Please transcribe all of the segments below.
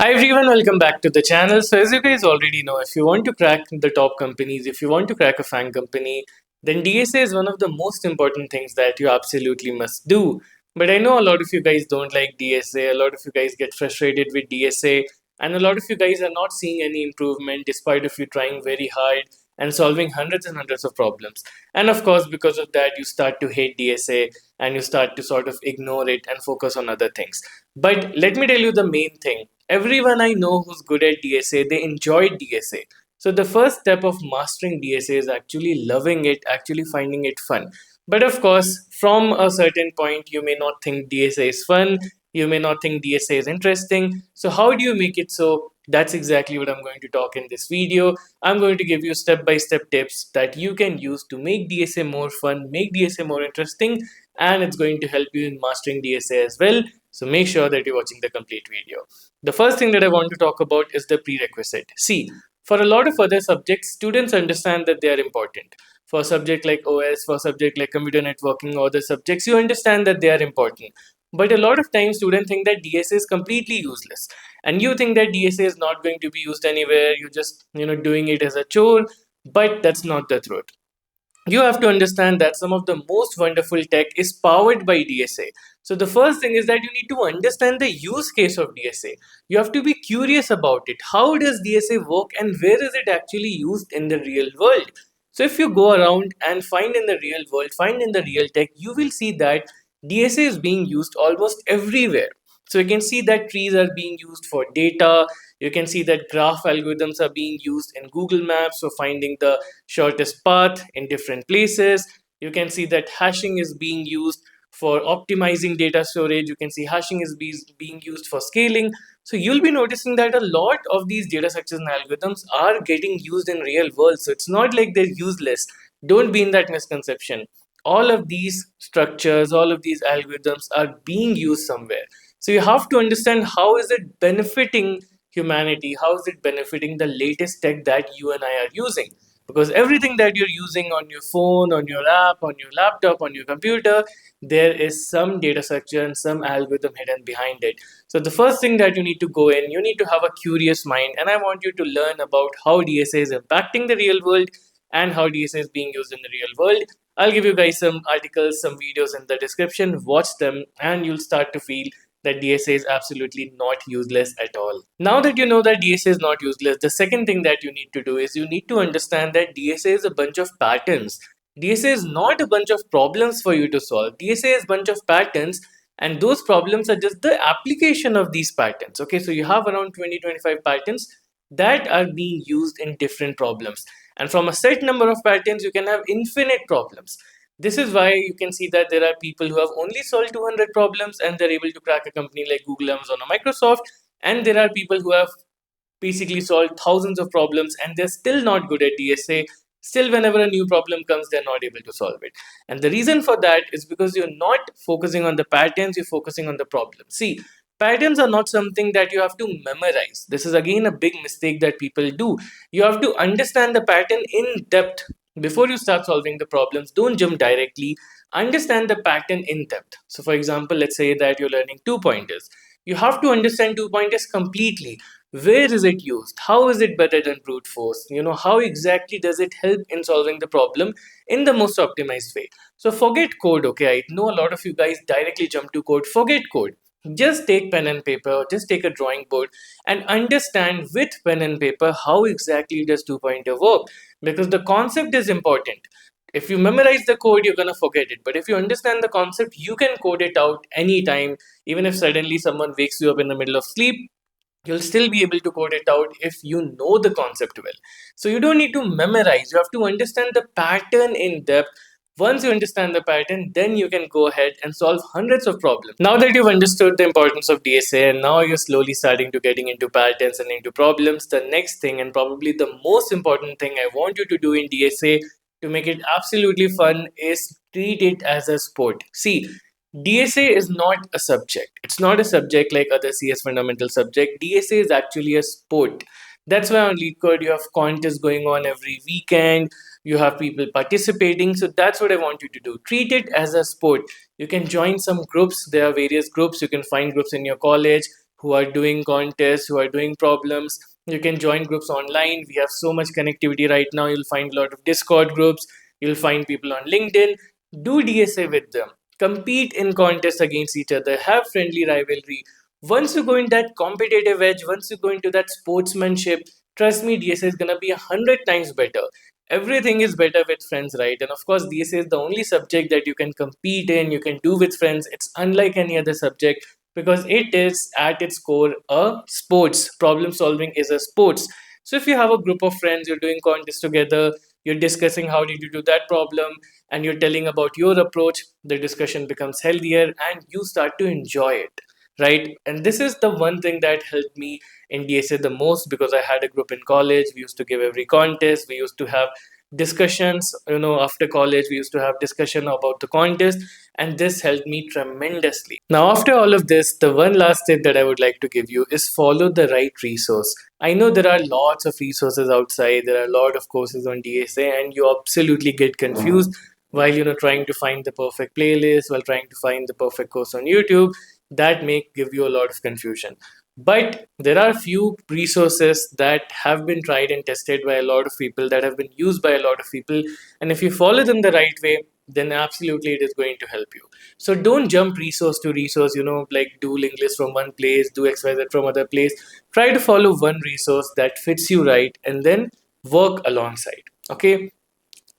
Hi everyone, welcome back to the channel. So as you guys already know, if you want to crack the top companies, if you want to crack a FANG company, then DSA is one of the most important things that you absolutely must do. But I know a lot of you guys don't like DSA, a lot of you guys get frustrated with DSA, and a lot of you guys are not seeing any improvement despite of you trying very hard and solving hundreds and hundreds of problems. And of course, because of that, you start to hate DSA and you start to sort of ignore it and focus on other things. But let me tell you the main thing. Everyone I know who's good at DSA, they enjoy DSA. So the first step of mastering DSA is actually loving it, actually finding it fun. But of course, from a certain point, you may not think DSA is fun, you may not think DSA is interesting. So how do you make it so? That's exactly what I'm going to talk in this video. I'm going to give you step-by-step tips that you can use to make DSA more fun, make DSA more interesting, and it's going to help you in mastering DSA as well. So make sure that you're watching the complete video. The first thing that I want to talk about is the prerequisite. See, for a lot of other subjects, students understand that they are important. For a subject like OS, for a subject like computer networking or other subjects, you understand that they are important. But a lot of times students think that DSA is completely useless. And you think that DSA is not going to be used anywhere. You're just, doing it as a chore. But that's not the truth. You have to understand that some of the most wonderful tech is powered by DSA. So the first thing is that you need to understand the use case of DSA. You have to be curious about it. How does DSA work and where is it actually used in the real world? So if you go around and find in the real world, find in the real tech, you will see that DSA is being used almost everywhere. So you can see that trees are being used for data. You can see that graph algorithms are being used in Google Maps for finding the shortest path in different places. You can see that hashing is being used for optimizing data storage. You can see hashing is being used for scaling. So you'll be noticing that a lot of these data structures and algorithms are getting used in real world. So it's not like they're useless. Don't be in that misconception. All of these structures, all of these algorithms are being used somewhere. So you have to understand how is it benefiting humanity, how is it benefiting the latest tech that you and I are using. Because everything that you're using on your phone, on your app, on your laptop, on your computer, there is some data structure and some algorithm hidden behind it. So the first thing that you need to go in, you need to have a curious mind, and I want you to learn about how DSA is impacting the real world and how DSA is being used in the real world. I'll give you guys some articles, some videos in the description. Watch them, and you'll start to feel that DSA is absolutely not useless at all. Now that you know that DSA is not useless, the second thing that you need to do is you need to understand that DSA is a bunch of patterns. DSA is not a bunch of problems for you to solve. DSA is a bunch of patterns, and those problems are just the application of these patterns. Okay, so you have around 20-25 patterns that are being used in different problems. And from a set number of patterns, you can have infinite problems. This is why you can see that there are people who have only solved 200 problems and they're able to crack a company like Google, Amazon, or Microsoft. And there are people who have basically solved thousands of problems and they're still not good at DSA. Still, whenever a new problem comes, they're not able to solve it. And the reason for that is because you're not focusing on the patterns, you're focusing on the problem. See, patterns are not something that you have to memorize. This is again a big mistake that people do. You have to understand the pattern in depth before you start solving the problems. Don't jump directly. Understand the pattern in depth. So, for example, let's say that you're learning two pointers. You have to understand two pointers completely. Where is it used? How is it better than brute force? How exactly does it help in solving the problem in the most optimized way? So forget code, okay? I know a lot of you guys directly jump to code. Forget code. Just take pen and paper, just take a drawing board and understand with pen and paper how exactly does two-pointer work, because the concept is important. If you memorize the code, you're going to forget it. But if you understand the concept, you can code it out anytime. Even if suddenly someone wakes you up in the middle of sleep, you'll still be able to code it out if you know the concept well. So you don't need to memorize. You have to understand the pattern in depth. Once you understand the pattern, then you can go ahead and solve hundreds of problems. Now that you've understood the importance of DSA and now you're slowly starting to getting into patterns and into problems, the next thing and probably the most important thing I want you to do in DSA to make it absolutely fun is treat it as a sport. See, DSA is not a subject. It's not a subject like other CS fundamental subject. DSA is actually a sport. That's why on LeetCode you have contests going on every weekend. You have people participating. So that's what I want you to do. Treat it as a sport. You can join some groups. There are various groups. You can find groups in your college. who are doing contests, who are doing problems. You can join groups online. We have so much connectivity right now. You'll find a lot of Discord groups. You'll find people on LinkedIn. Do DSA with them. Compete in contests against each other. Have friendly rivalry. Once you go into that competitive edge, once you go into that sportsmanship, trust me, DSA is gonna be 100 times better. Everything is better with friends, right? And of course, DSA is the only subject that you can compete in, you can do with friends. It's unlike any other subject because it is at its core a sports. Problem solving is a sports. So if you have a group of friends, you're doing contests together, you're discussing how did you do that problem, and you're telling about your approach, the discussion becomes healthier and you start to enjoy it, right? And this is the one thing that helped me in DSA the most, because I had a group in college. We used to give every contest. We used to have discussions, after college we used to have discussion about the contest, and this helped me tremendously. Now, after all of this, the one last tip that I would like to give you is follow the right resource. I know there are lots of resources outside, there are a lot of courses on DSA, and you absolutely get confused while trying to find the perfect playlist, while trying to find the perfect course on YouTube. That may give you a lot of confusion. But there are few resources that have been tried and tested by a lot of people, that have been used by a lot of people. And if you follow them the right way, then absolutely it is going to help you. So don't jump resource to resource, like do link list from one place, do XYZ from other place. Try to follow one resource that fits you right and then work alongside. Okay.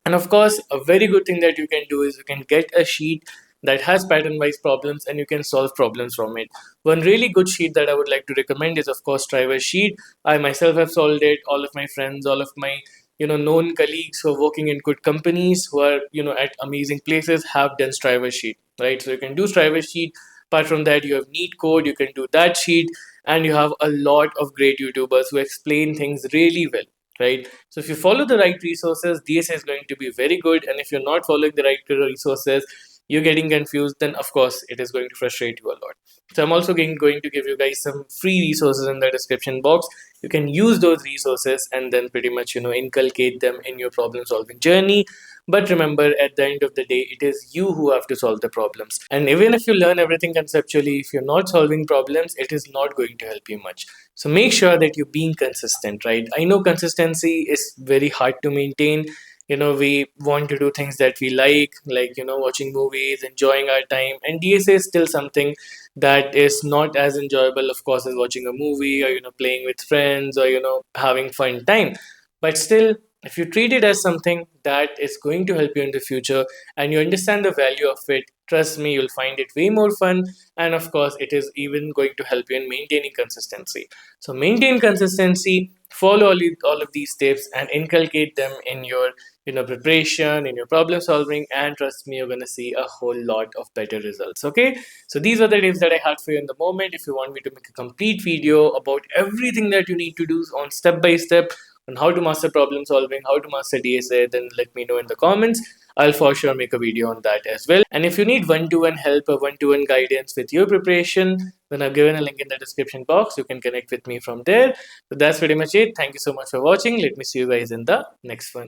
And of course, a very good thing that you can do is you can get a sheet that has pattern wise problems and you can solve problems from it. One really good sheet that I would like to recommend is, of course, Striver's sheet. I myself have solved it. All of my friends, all of my known colleagues who are working in good companies, who are at amazing places, have done Striver's sheet, right? So you can do Striver's sheet. Apart from that, you have Neat Code. You can do that sheet, and you have a lot of great YouTubers who explain things really well, right? So if you follow the right resources, DSA is going to be very good. And if you're not following the right resources, you're getting confused, then of course it is going to frustrate you a lot. So I'm also going to give you guys some free resources in the description box. You can use those resources and then pretty much inculcate them in your problem solving journey. But remember, at the end of the day, it is you who have to solve the problems. And even if you learn everything conceptually, if you're not solving problems, it is not going to help you much. So make sure that you're being consistent, right? I know consistency is very hard to maintain. We want to do things that we like watching movies, enjoying our time, and DSA is still something that is not as enjoyable, of course, as watching a movie or playing with friends or having fun time. But still, if you treat it as something that is going to help you in the future and you understand the value of it, trust me, you'll find it way more fun. And of course, it is even going to help you in maintaining consistency. So maintain consistency, follow all of these tips and inculcate them in your preparation, in your problem solving, and trust me, you're going to see a whole lot of better results. Okay, so these are the tips that I had for you in the moment. If you want me to make a complete video about everything that you need to do on step by step on how to master problem solving, how to master DSA, then let me know in the comments. I'll for sure make a video on that as well. And if you need one-to-one help or one-to-one guidance with your preparation, then I've given a link in the description box. You can connect with me from there. So that's pretty much it. Thank you so much for watching. Let me see you guys in the next one.